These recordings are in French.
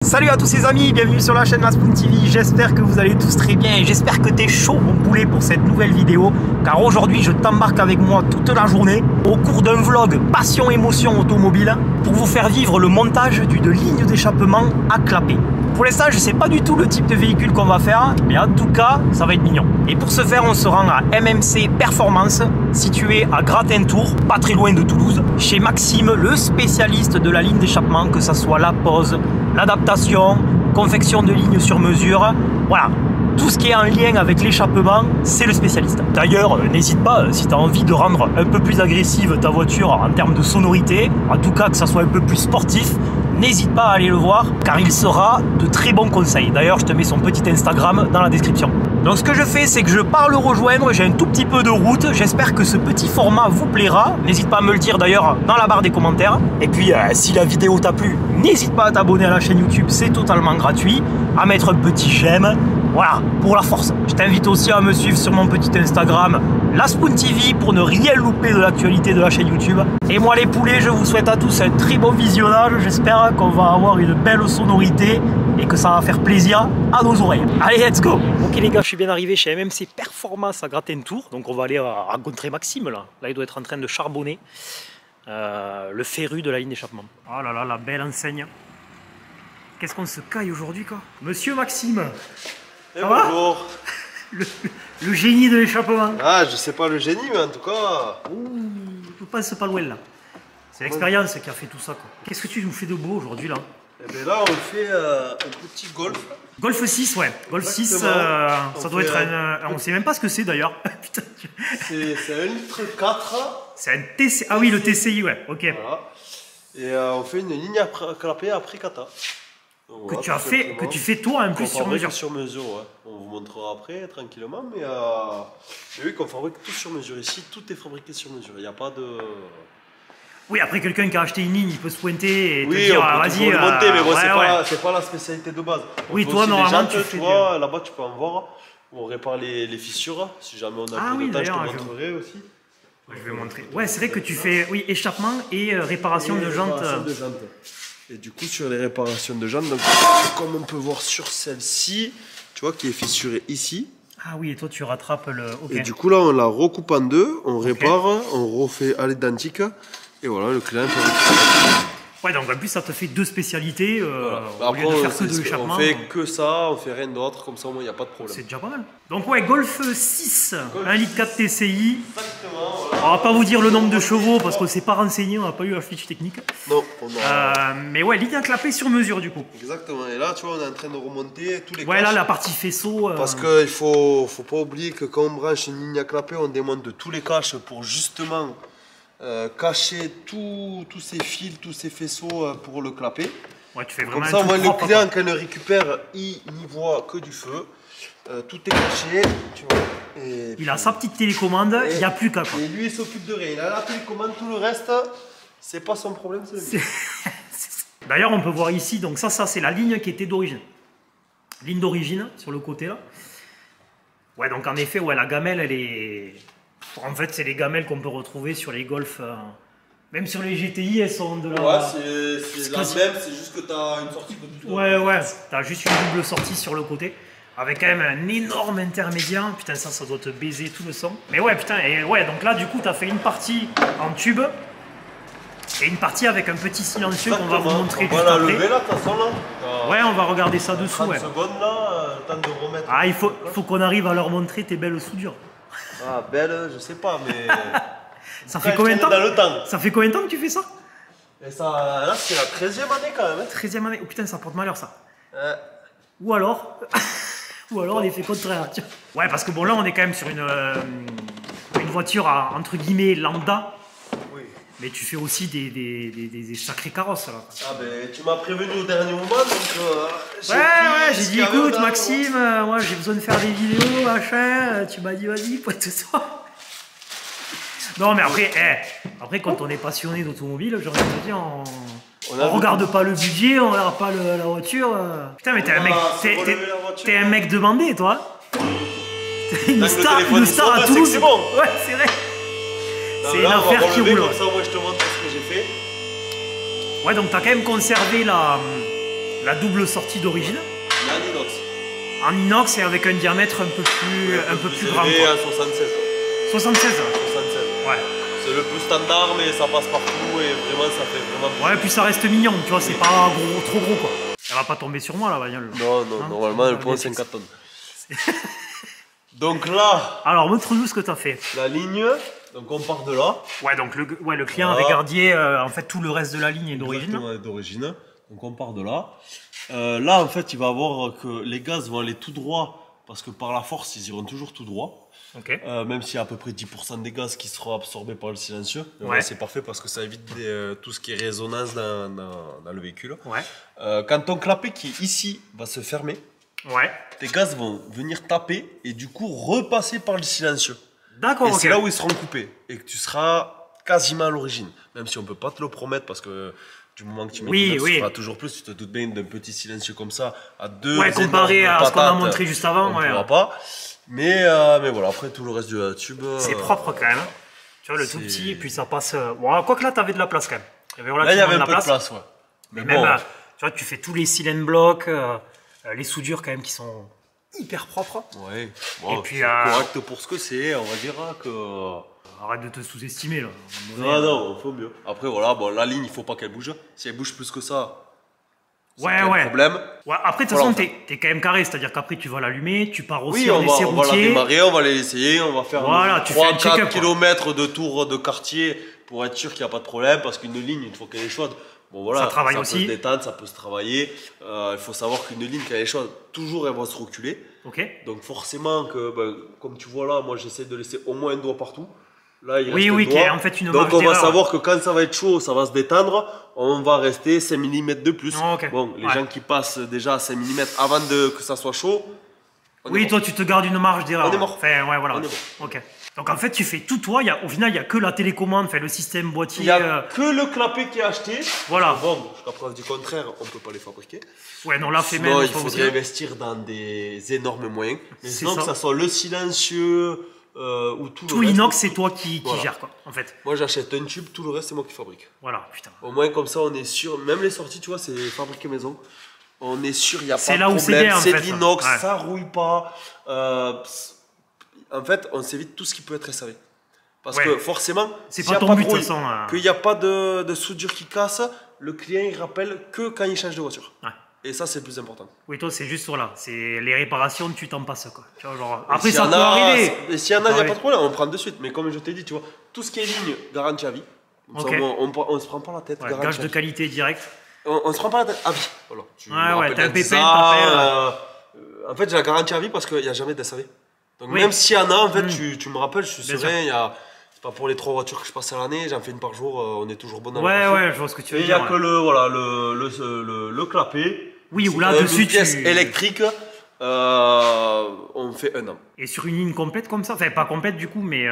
Salut à tous les amis, bienvenue sur la chaîne La Spoon TV. J'espère que vous allez tous très bien et j'espère que tu es chaud mon poulet pour cette nouvelle vidéo. Car aujourd'hui je t'embarque avec moi toute la journée au cours d'un vlog passion émotion automobile pour vous faire vivre le montage d'une ligne d'échappement à clapet. Pour l'instant je sais pas du tout le type de véhicule qu'on va faire, mais en tout cas ça va être mignon. Et pour ce faire on se rend à MMC Performance, situé à Gratentour, pas très loin de Toulouse, chez Maxime, le spécialiste de la ligne d'échappement, que ça soit la pose, l'adaptation, confection de lignes sur mesure, voilà. Tout ce qui est en lien avec l'échappement, c'est le spécialiste. D'ailleurs, n'hésite pas, si tu as envie de rendre un peu plus agressive ta voiture en termes de sonorité, en tout cas que ça soit un peu plus sportif, n'hésite pas à aller le voir, car il sera de très bons conseils. D'ailleurs, je te mets son petit Instagram dans la description. Donc ce que je fais, c'est que je pars le rejoindre, j'ai un tout petit peu de route, j'espère que ce petit format vous plaira. N'hésite pas à me le dire d'ailleurs dans la barre des commentaires. Et puis, si la vidéo t'a plu, n'hésite pas à t'abonner à la chaîne YouTube, c'est totalement gratuit, à mettre un petit j'aime. Voilà, pour la force. Je t'invite aussi à me suivre sur mon petit Instagram, La Spoon TV, pour ne rien louper de l'actualité de la chaîne YouTube. Et moi les poulets, je vous souhaite à tous un très bon visionnage. J'espère qu'on va avoir une belle sonorité et que ça va faire plaisir à nos oreilles. Allez, let's go. Ok les gars, je suis bien arrivé chez MMC Performance à Gratentour. Donc on va aller rencontrer Maxime là. Là il doit être en train de charbonner le féru de la ligne d'échappement. Oh là là, la belle enseigne. Qu'est-ce qu'on se caille aujourd'hui quoi. Monsieur Maxime. Et bonjour. Le génie de l'échappement. Ah, je sais pas le génie, mais en tout cas... Ouh, je passe pas loin là. C'est l'expérience qui a fait tout ça quoi. Qu'est-ce que tu nous fais de beau aujourd'hui là? Eh bien là, on fait un petit golf. Golf 6, ouais. Golf 6, ça doit être un... On sait même pas ce que c'est d'ailleurs. C'est un litre 4. C'est un TCI. Ah oui, le TCI, ouais. Ok. Voilà. Et on fait une ligne à clapet après kata. Donc, que, voilà, que tu fais toi en plus sur mesure. Sur mesure, ouais. On vous montrera après tranquillement, mais oui, qu'on fabrique tout sur mesure. Ici, tout est fabriqué sur mesure. Il n'y a pas de... Oui, après quelqu'un qui a acheté une ligne, il peut se pointer et oui, te dire vas-y. Le monter, mais bon, ouais, c'est pas la spécialité de base. Oui, toi normalement tu fais. Là-bas, tu peux en voir. On répare les fissures. Si jamais on a un peu de temps, je te montrerai aussi. Je vais montrer. Ouais, c'est vrai que tu fais échappement et réparation de jantes. Et du coup, sur les réparations de jantes, donc, comme on peut voir sur celle-ci, tu vois, qui est fissurée ici. Ah oui, et toi tu rattrapes le... Okay. Et du coup, là, on la recoupe en deux, on répare, on refait à l'identique. Et voilà, le client peut... Ouais, donc en plus, ça te fait deux spécialités. Voilà. Au lieu de faire que de l'échappement. On fait que ça, on fait rien d'autre, comme ça, au moins, il n'y a pas de problème. C'est déjà pas mal. Donc ouais, Golf 6, 1 litre 4 TCI. Exactement, voilà. On va pas vous dire le nombre de chevaux parce qu'on s'est pas renseigné, on n'a pas eu la fiche technique. Non, mais ouais, ligne à clapet sur mesure du coup. Exactement, et là tu vois on est en train de remonter tous les caches. Ouais, là la partie faisceau. Parce qu'il faut pas oublier que quand on branche une ligne à clapet, on démonte de tous les caches pour justement cacher tous ces fils, tous ces faisceaux pour le clapet. Ouais, tu fais vraiment comme ça, moi, le client, quand il le récupère, il n'y voit que du feu. Tout est caché, tu vois. Et il a sa petite télécommande, il n'y a plus qu'à quoi. Et lui, il s'occupe de rien. Il a la télécommande, tout le reste, c'est pas son problème, c'est le mien. D'ailleurs, on peut voir ici, donc ça c'est la ligne qui était d'origine. Ligne d'origine, sur le côté là. Ouais, donc en effet, ouais, la gamelle, elle est... En fait, c'est les gamelles qu'on peut retrouver sur les Golf. Même sur les GTI, elles sont de la... Ouais, c'est la même, c'est juste que tu as une sortie de tout. Ouais, tu as juste une double sortie sur le côté. Avec quand même un énorme intermédiaire. Putain, ça doit te baiser tout le son. Mais ouais, putain, et ouais, donc là, du coup, tu as fait une partie en tube. Et une partie avec un petit silencieux qu'on va vous montrer juste après. On va la lever là, de toute façon, là. Ouais, on va regarder ça dessous. 30 secondes là, temps de remettre. Ah, il faut qu'on arrive à leur montrer tes belles soudures. Ah, belle, je sais pas, mais... Ça fait combien de temps? Dans le temps. Ça fait combien de temps que tu fais ça? Et ça, là, c'est la 13e année quand même. 13e année? Oh putain, ça porte malheur ça. Ou alors... Ou alors l'effet contraire. Ouais, parce que bon, là, on est quand même sur une voiture à, entre guillemets, lambda. Oui. Mais tu fais aussi des sacrés carrosses, là. Ah ben, tu m'as prévenu au dernier moment, donc... ouais, j'ai dit, écoute, Maxime, moi, j'ai besoin de faire des vidéos, machin. Tu m'as dit, vas-y, pointe-toi. Non, mais après, quand on est passionné d'automobile, j'ai envie de te dire, on regarde pas le budget, on regarde pas la voiture. Putain, mais t'es un mec demandé, toi. T'es une star à Toulouse. C'est bon. Ouais, c'est vrai. C'est une affaire qui roule. Comme ça, moi, je te montre ce que j'ai fait. Ouais, donc t'as quand même conservé la la double sortie d'origine. Il est en inox. En inox et avec un diamètre un peu plus grand. Et à 76. 76. 76. Ouais. C'est le plus standard, mais ça passe partout et vraiment ça fait vraiment. Ouais, puis ça reste mignon, tu vois, c'est pas gros, trop gros quoi. Elle va pas tomber sur moi la bagnole. Non, non, hein, normalement elle prend 54 tonnes. Donc là. Alors montre-nous ce que tu as fait. La ligne, donc on part de là. Ouais, donc le client avait gardé en fait tout le reste de la ligne est d'origine. D'origine. Donc on part de là. Là en fait il va voir que les gaz vont aller tout droit parce que par la force ils iront toujours tout droit. Okay. Même s'il y a à peu près 10% des gaz qui seront absorbés par le silencieux. Ouais. C'est parfait parce que ça évite tout ce qui est résonance dans le véhicule. Ouais. Quand ton clapet qui est ici va se fermer, ouais. tes gaz vont venir taper et du coup repasser par le silencieux. D'accord. Et okay. c'est là où ils seront coupés et que tu seras quasiment à l'origine. Même si on peut pas te le promettre parce que du moment que tu mets tu feras toujours plus. Tu te doutes bien d'un petit silencieux comme ça à deux. Ouais, comparé à ce qu'on a montré juste avant. On ne pourra pas. Mais voilà, après tout le reste de la tube. C'est propre quand même. Tu vois, le tout petit, et puis ça passe. Bon, quoique là, tu avais de la place quand même. Là, il y avait un peu de place, ouais. Mais bon. Même, tu vois, tu fais tous les cylindres blocs, les soudures quand même qui sont hyper propres. Ouais. Bon, et puis correct pour ce que c'est, on va dire que. Arrête de te sous-estimer là. Non, non, faut mieux. Après, voilà, bon, la ligne, il faut pas qu'elle bouge. Si elle bouge plus que ça. Ouais. Problème. Ouais, après, de toute façon, t'es quand même carré, c'est-à-dire qu'après, tu vas l'allumer, tu pars aussi en essai routier. On va la démarrer, on va l'essayer, on va faire voilà, 3-4 km de tour de quartier pour être sûr qu'il n'y a pas de problème, parce qu'une ligne, une fois qu'elle est chaude, bon voilà, ça travaille aussi. Peut se détendre, ça peut se travailler. Il faut savoir qu'une ligne, quand elle est chaude, toujours elle va se reculer. Okay. Donc forcément, comme tu vois là, moi j'essaie de laisser au moins un doigt partout. Là, il oui, reste un doigt. En fait, une donc on va savoir que quand ça va être chaud, ça va se détendre, on va rester 5 mm de plus. Oh, okay. Bon, les gens qui passent déjà à 5 mm avant que ça soit chaud. Oui, toi tu te gardes une marge d'erreur. On est mort. Enfin, ouais, voilà. On est mort. Ok. Donc en fait, tu fais tout toi. Au final, il n'y a que la télécommande, le système boîtier. Il n'y a que le clapet qui est acheté. Voilà. Bon, jusqu'à preuve du contraire, on ne peut pas les fabriquer. Ouais, non, là, fait sinon, même. il faudrait investir dans des énormes moyens. Mais sinon, que ça soit le silencieux. Ou tout l'inox, c'est toi qui gère quoi, en fait. Moi j'achète un tube, tout le reste c'est moi qui fabrique. Voilà, putain. Au moins comme ça on est sûr, même les sorties tu vois c'est fabriqué maison. On est sûr, il n'y a pas de là où problème, c'est de l'inox, ça rouille pas. En fait on s'évite tout ce qui peut être SAV. Parce que forcément, c'est pas ton but de toute façon. Qu'il n'y a pas de soudure qui casse, le client il rappelle que quand il change de voiture. Ouais. Et ça, c'est le plus important. Oui, toi, c'est juste voilà, c'est les réparations, tu t'en passes quoi. Tu vois, genre, après, ça peut arriver. Et s'il y en a, il n'y a pas de problème, on prend de suite. Mais comme je t'ai dit, tu vois, tout ce qui est ligne, garantie à vie. Okay. On ne se prend pas la tête. Gage de qualité direct. On ne se prend pas la tête à vie. Voilà. Ouais, t'as un pépin, t'appelles. En fait, j'ai la garantie à vie parce qu'il n'y a jamais de SAV. Donc, même s'il y en a, en fait, tu me rappelles, je suis serein. C'est pas pour les 3 voitures que je passe à l'année, j'en fais une par jour, on est toujours bon dans ouais, je vois ce que tu veux dire. Et il n'y a que le clapet. Oui, ou là-dessus, une pièce électrique, on fait 1 an. Et sur une ligne complète comme ça, enfin pas complète du coup, mais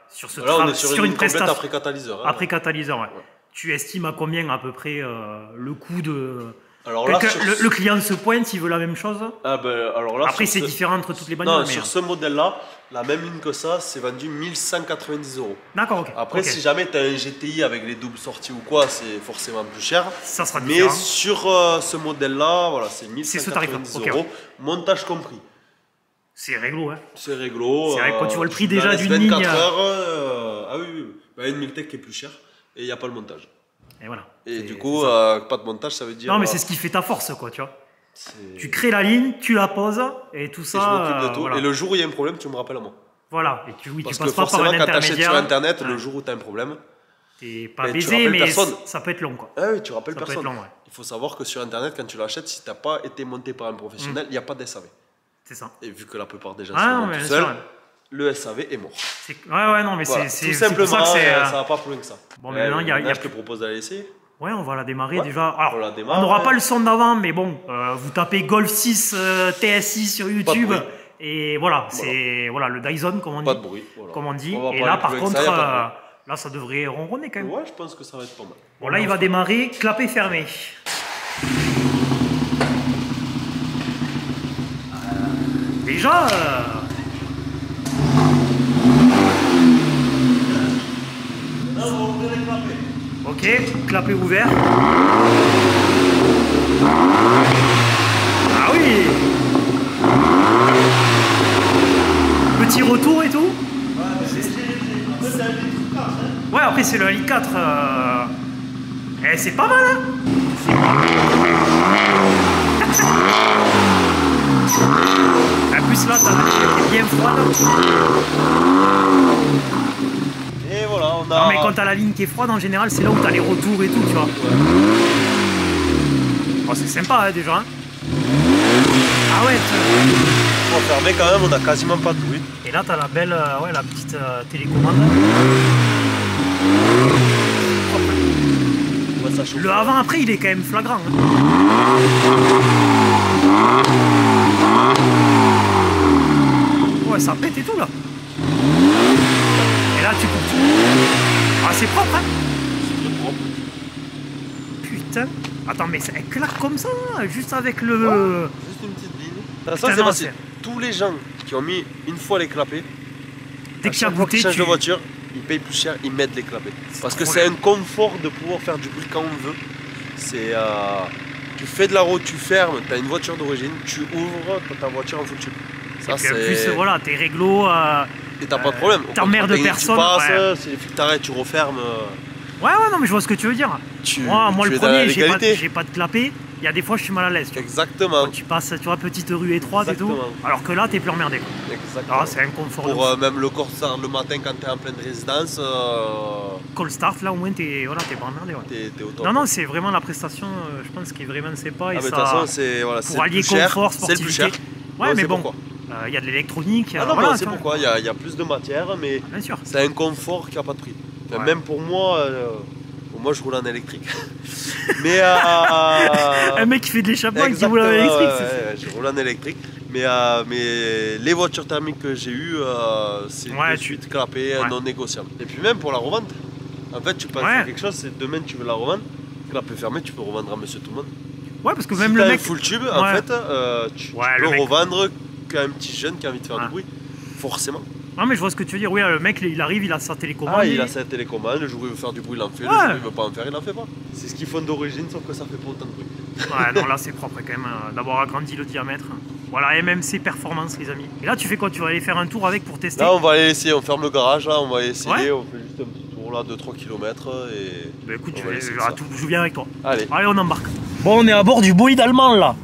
sur ce là, on est sur une prestation après catalyseur. Après catalyseur, ouais. Tu estimes à combien à peu près le coût de... Alors là, le client se pointe, il veut la même chose. Alors là, après, c'est différent entre toutes les bagnoles. Non, sur ce modèle-là, la même ligne que ça, c'est vendu 1190 €. D'accord, ok. Après, si jamais tu as un GTI avec les doubles sorties ou quoi, c'est forcément plus cher. Ça sera différent. Mais sur ce modèle-là, voilà, c'est 1190 €, montage compris. C'est réglo, hein. C'est réglo. C'est vrai que quand tu vois le prix déjà d'une ligne. 24 heures, ah oui. Une Miltech qui est plus chère et il n'y a pas le montage. Et voilà. Et du coup, pas de montage, ça veut dire. Non, mais c'est ce qui fait ta force, quoi, tu vois. Tu crées la ligne, tu la poses, et tout ça. Et je m'occupe de tout. Voilà. Et le jour où il y a un problème, tu me rappelles à moi. Voilà. Et tu passes pas par un intermédiaire. Quand tu achètes sur Internet, le jour où tu as un problème. T'es pas baisé, mais ça peut être long, quoi. Ah oui, tu rappelles personne. Ça peut être long, ouais. Il faut savoir que sur Internet, quand tu l'achètes, si tu n'as pas été monté par un professionnel, il n'y a pas de SAV. C'est ça. Et vu que la plupart des gens sont tout seuls, le SAV est mort. Ouais, non, mais voilà. c'est tout simplement, pour ça que ça va pas plus loin que ça. Bon, maintenant, je te propose d'aller essayer. Ouais, on va la démarrer déjà. Alors, on n'aura pas le son d'avant, mais bon, vous tapez Golf 6 TSI sur YouTube. Et voilà, c'est le Dyson, comme on dit. Pas de bruit. Voilà. Comme on dit. Et là, par contre, là, ça devrait ronronner quand même. Ouais, je pense que ça va être pas mal. Bon, là, il va démarrer, clapet fermé. Déjà. Ok, clapet ouvert. Ah oui. Petit retour et tout. Ouais, après c'est le litre 4. Eh, c'est pas mal, hein. En plus là, t'as la ligne qui est bien froide. Et voilà, on a... Non mais quand t'as la ligne qui est froide, en général, c'est là où t'as les retours et tout, tu vois. Ouais. Oh, c'est sympa, hein, déjà. Ah ouais, Bon, fermé quand même, on a quasiment pas de bruit. et là, t'as la belle, ouais, la petite télécommande. Ouais, ça chauffe. Le avant-après, il est quand même flagrant. Hein. Ouais, ça pète et tout, là. Et là, tu coupes tout. Ah, c'est propre, hein. C'est propre. Putain. Attends, mais elle claque comme ça, juste avec le... Ouais, juste une petite ligne. Ça, Putain, c'est non, passé. Tous les gens qui ont mis une fois les clapets, Dès que tu as chaque fois goûté, qu'ils changent tu... de voiture, ils payent plus cher, ils mettent les clapets. Parce que trop c'est bien. un confort de pouvoir faire du bruit quand on veut. C'est... tu fais de la route, tu fermes, tu as une voiture d'origine, tu ouvres, tu as ta voiture en full tube. Ça, Et puis en plus, voilà, tes réglos... Et t'as pas de problème. T'emmerdes personne. Tu passes, Ouais. s'il suffit que t'arrêtes, tu refermes. Ouais, non, mais je vois ce que tu veux dire. Moi, tu le es dans la premier, j'ai légalité. pas de clapet. Il y a des fois, je suis mal à l'aise. Tu vois. Exactement. Quand tu passes, tu vois, petite rue étroite et tout. Exactement. Alors que là, t'es plus emmerdé. Quoi. Exactement. Ah, c'est un confort. Pour même le corps le matin quand t'es en pleine résidence, Call start, là, au moins, t'es pas emmerdé. Ouais. t'es au top. Non, c'est vraiment la prestation, je pense, qui est vraiment sympa. Et Ah, mais de ça, toute façon, c'est voilà, pour allier plus cher. confort, C'est le plus sportivité. cher. Ouais, On mais sait bon, pourquoi. il y a de l'électronique. Ah non, voilà, mais on sait tu vois. pourquoi. Il y a plus de matière, mais Bien sûr. c'est un confort qui n'a pas de prix. Enfin, Ouais. même pour moi, moi je roule en électrique. Mais Un mec qui fait de l'échappement et qui roule en électrique. Je roule en électrique. Mais les voitures thermiques que j'ai eues, c'est Ouais, de suite clapé, ouais. non négociable. Et puis même pour la revente, en fait tu penses Ouais. à quelque chose, c'est demain tu veux la revendre, clapé fermé, tu peux revendre à monsieur tout le monde. Ouais, parce que Si même t'as le un mec. full tube, en Ouais. fait, tu Ouais, peux le mec. revendre qu'à un petit jeune qui a envie de faire Ah. du bruit. Forcément. Non, mais je vois ce que tu veux dire. Oui, le mec, il arrive, il a sa télécommande. Ah, il a sa télécommande, le jour où il veut faire du bruit, il en fait, le Ouais. jour où il veut pas en faire, il en fait pas. C'est ce qu'ils font d'origine, sauf que ça fait pas autant de bruit. Ouais, non, là c'est propre quand même d'avoir agrandi le diamètre. Voilà, MMC Performance, les amis. Et là, tu fais quoi? Tu vas aller faire un tour avec pour tester? Là, on va aller essayer, on ferme le garage, là, on va essayer, Ouais. on fait juste un petit tour là de 3 km et. Bah écoute, on va essayer ça. je viens avec toi. Allez. Allez, on embarque. Bon, on est à bord du bolide allemand là.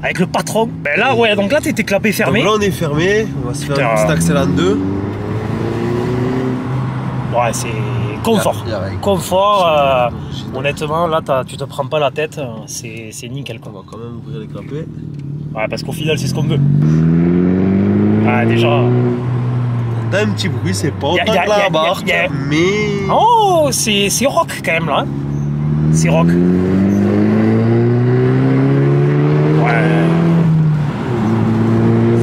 Avec le patron. Ben là, ouais, donc là, t'étais clapé fermé. Donc là, on est fermé, on va se faire Putain. un petit accélère en 2. Ouais, c'est confort. Y a rien. Confort, honnêtement, là, tu te prends pas la tête, c'est nickel On quoi. va quand même ouvrir les clapets. Ouais, parce qu'au final, c'est ce qu'on veut. Ah, déjà. T'as un petit bruit, c'est pas Y a- autant y a- que y a- la barque, y a- mais. Oh, c'est rock quand même là. Hein. C'est rock. Ouais.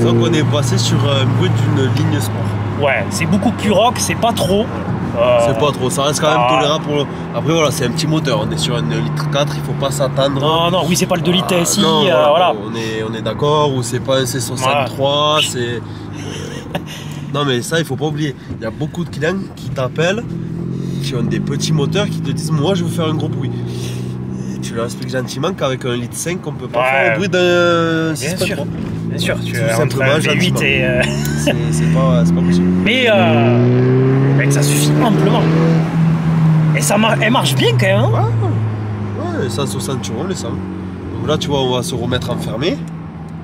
Donc on est passé sur un bruit d'une ligne sport. Ouais, c'est beaucoup plus rock, c'est pas trop. C'est pas trop, ça reste quand même ah. tolérable pour le... Après voilà, c'est un petit moteur, on est sur un litre 4, il faut pas s'attendre. Non, non, oui, c'est pas le 2 litres ici, non, voilà. On est d'accord, ou c'est pas un C63, c'est... Non mais ça il faut pas oublier, il y a beaucoup de clients qui t'appellent, qui ont des petits moteurs qui te disent moi je veux faire un gros bruit. Et tu leur expliques gentiment qu'avec un litre 5 on peut pas Ouais. faire le bruit d'un Bien 6.3. sûr. Bien sûr, tu Tout es entre simplement, un V8 gentiment. et... C'est pas possible. Mais mec, ça suffit amplement. Et ça elle marche bien quand même. Hein. Ouais, 160 euros les 100. Donc là tu vois on va se remettre enfermé.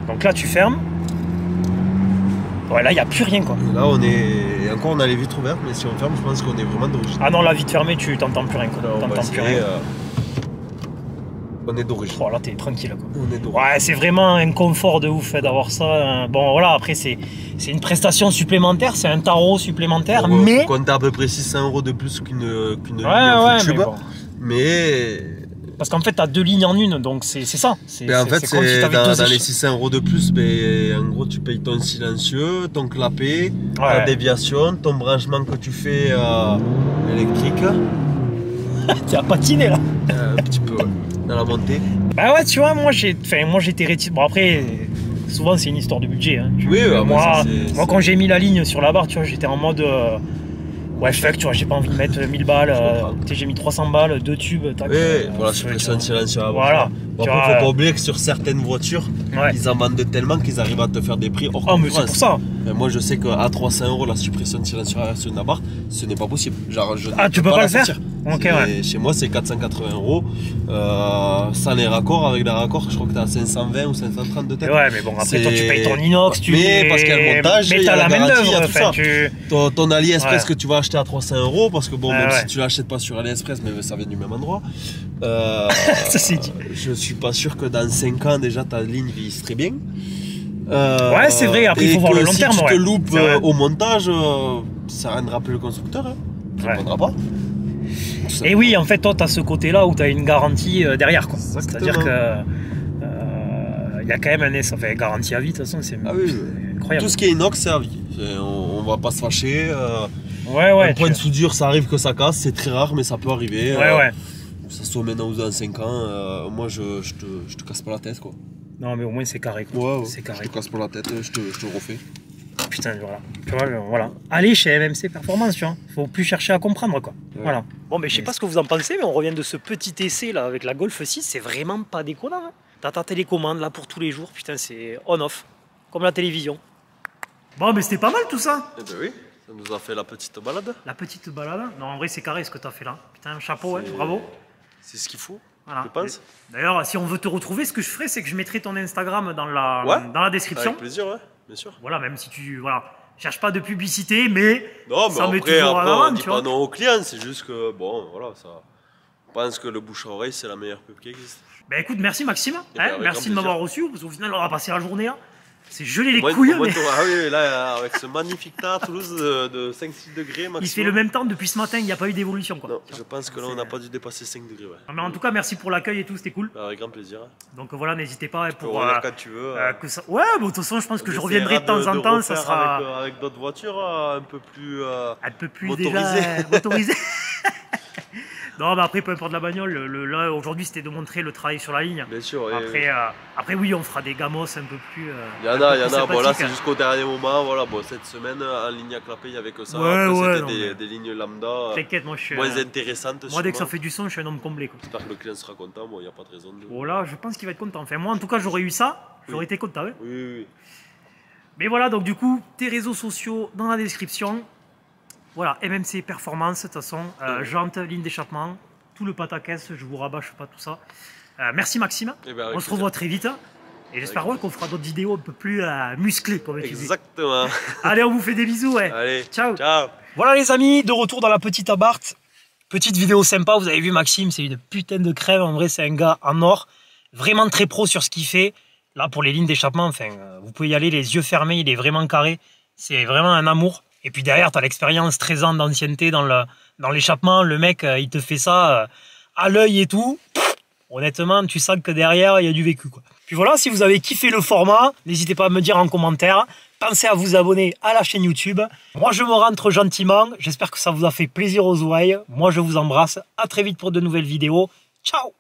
Donc là, tu fermes. Ouais, là, il n'y a plus rien quoi. Et là on est. Et encore on a les vitres ouvertes, mais si on ferme je pense qu'on est vraiment d'origine. Ah non, la vitre fermée, tu t'entends plus rien quoi. Là, on va T'entends plus essayer, rien. on est d'origine. Oh, là, t'es tranquille quoi. On est d'origine. Ouais, c'est vraiment un confort de ouf d'avoir ça. Bon, voilà, après, c'est une prestation supplémentaire, c'est un tarot supplémentaire, On mais. compte à peu près 600 euros de plus qu'une ligne Ouais, en ouais, full mais tube. bon. Mais. Parce qu'en fait, t'as 2 lignes en une, donc c'est ça. Mais en fait, comme si c'est t'avais dans, deux dans les échelles. 600 euros de plus, ben, en gros, tu payes ton silencieux, ton clapet, ta Ouais. déviation, ton branchement que tu fais électrique, Tu as patiné là. un petit peu ouais, dans la montée. Bah ouais, tu vois, moi j'étais réticent. Bon, après, souvent c'est une histoire de budget. Hein. Oui, ouais, moi, ça, moi, quand j'ai mis la ligne sur la barre, tu vois, j'étais en mode. Ouais, fuck, tu vois, j'ai pas envie de mettre 1000 balles. J'ai mis 300 balles, 2 tubes. Tac, voilà, suppression de silencieux. Voilà. Bon, après, faut pas oublier que sur certaines voitures, ils en vendent tellement qu'ils arrivent à te faire des prix hors concurrence. Mais c'est pour ça. Mais moi, je sais qu'à 300 € la suppression de silencieux sur une Abarth, ce n'est pas possible. Genre, tu peux pas le faire. Ok, ouais. Chez moi, c'est 480 €. Sans les raccords, avec les raccords, je crois que t'es à 520 ou 530 de tête. Ouais, mais bon, après, toi, tu payes ton inox. Mais parce qu'il y a le montage, il y a la garantie, il y a tout ça. Ton AliExpress que tu vas acheter à 300 €, parce que bon, même si tu l'achètes pas sur AliExpress, mais ça vient du même endroit. Je suis pas sûr que dans 5 ans déjà ta ligne vieillisse très bien. Ouais, c'est vrai, après il faut voir le long terme. Si tu te loupes au montage, ça rien de rappeler le constructeur, hein. Tu ne répondras pas. Et oui, en fait, toi, tu as ce côté-là où tu as une garantie derrière, quoi. C'est-à-dire que il y a quand même une garantie à vie, de toute façon, c'est incroyable. Tout ce qui est inox, c'est à vie. On va pas se fâcher. Un point de soudure, ça arrive que ça casse, c'est très rare, mais ça peut arriver. Ça soit maintenant ou dans 5 ans, moi je te casse pas la tête, quoi. Non, mais au moins c'est carré, quoi. C'est carré. Je te casse pas la tête, je te refais. Putain, voilà. Allez chez MMC Performance, tu vois. Faut plus chercher à comprendre, quoi. Voilà. Bon, mais je sais pas ce que vous en pensez, mais on revient de ce petit essai là avec la Golf 6, c'est vraiment pas déconnant. Hein. T'as ta télécommande là pour tous les jours, putain, c'est on-off, comme la télévision. Bon, mais c'était pas mal tout ça. Eh ben oui, ça nous a fait la petite balade. La petite balade. Non, en vrai, c'est carré ce que t'as fait là. Putain, chapeau, ouais, bravo. C'est ce qu'il faut. Voilà. Je pense. D'ailleurs, si on veut te retrouver, ce que je ferai, c'est que je mettrai ton Instagram dans la description. Avec plaisir, ouais, bien sûr. Voilà, même si tu cherche pas de publicité, mais non, ça mais met toujours à l'avant, on dit pas non aux clients, c'est juste que bon, voilà, ça. Je pense que le bouche à oreille, c'est la meilleure pub qui existe. Ben écoute, merci Maxime, merci de m'avoir reçu, parce qu'au final, on a passé la journée. C'est gelé les couilles. Mais... Ah oui, là, avec ce magnifique temps à Toulouse de 5-6 degrés maximum. Il fait le même temps depuis ce matin, il n'y a pas eu d'évolution, quoi. Non, je pense que là, on n'a pas dû dépasser 5 degrés, ouais. Mais en tout cas, merci pour l'accueil et tout, c'était cool. Avec grand plaisir. Donc voilà, n'hésitez pas pour revenir quand tu veux. Ouais, bon, de toute façon, je pense que je reviendrai de temps en temps, ça sera... Avec d'autres voitures un peu plus motorisées. Motorisées. Non, mais après, peu importe la bagnole, là, aujourd'hui, c'était de montrer le travail sur la ligne. Bien sûr. Après, oui, on fera des gamos un peu plus. Il y en a. Bon, là, c'est jusqu'au dernier moment. Voilà, bon, cette semaine, en ligne à clapper, il n'y avait que ça. C'était des lignes lambda. T'inquiète, moi, je suis. Moins intéressantes. Moi, dès que ça fait du son, je suis un homme comblé. J'espère que le client sera content. Bon, il n'y a pas de raison de. Voilà, je pense qu'il va être content. Enfin, moi, en tout cas, j'aurais eu ça. J'aurais été content. Hein. Oui. Mais voilà, donc, du coup, tes réseaux sociaux dans la description. Voilà, MMC Performance, de toute façon. Jantes, ligne d'échappement. Tout le pataquès, je vous rabâche pas tout ça. Merci Maxime, on se revoit très vite et j'espère qu'on fera d'autres vidéos un peu plus musclées comme tu dis. Exactement. Allez, on vous fait des bisous. Allez, ciao. Voilà les amis, de retour dans la petite Abarth. Petite vidéo sympa, vous avez vu Maxime, c'est une putain de crève, en vrai c'est un gars en or, vraiment très pro sur ce qu'il fait. Là pour les lignes d'échappement, enfin, vous pouvez y aller les yeux fermés, il est vraiment carré, c'est vraiment un amour. Et puis derrière, tu as l'expérience 13 ans d'ancienneté dans l'échappement. Le mec, il te fait ça à l'œil et tout. Honnêtement, tu sens que derrière, il y a du vécu, quoi. Puis voilà, si vous avez kiffé le format, n'hésitez pas à me dire en commentaire. Pensez à vous abonner à la chaîne YouTube. Moi, je me rentre gentiment. J'espère que ça vous a fait plaisir aux oreilles. Moi, je vous embrasse. À très vite pour de nouvelles vidéos. Ciao!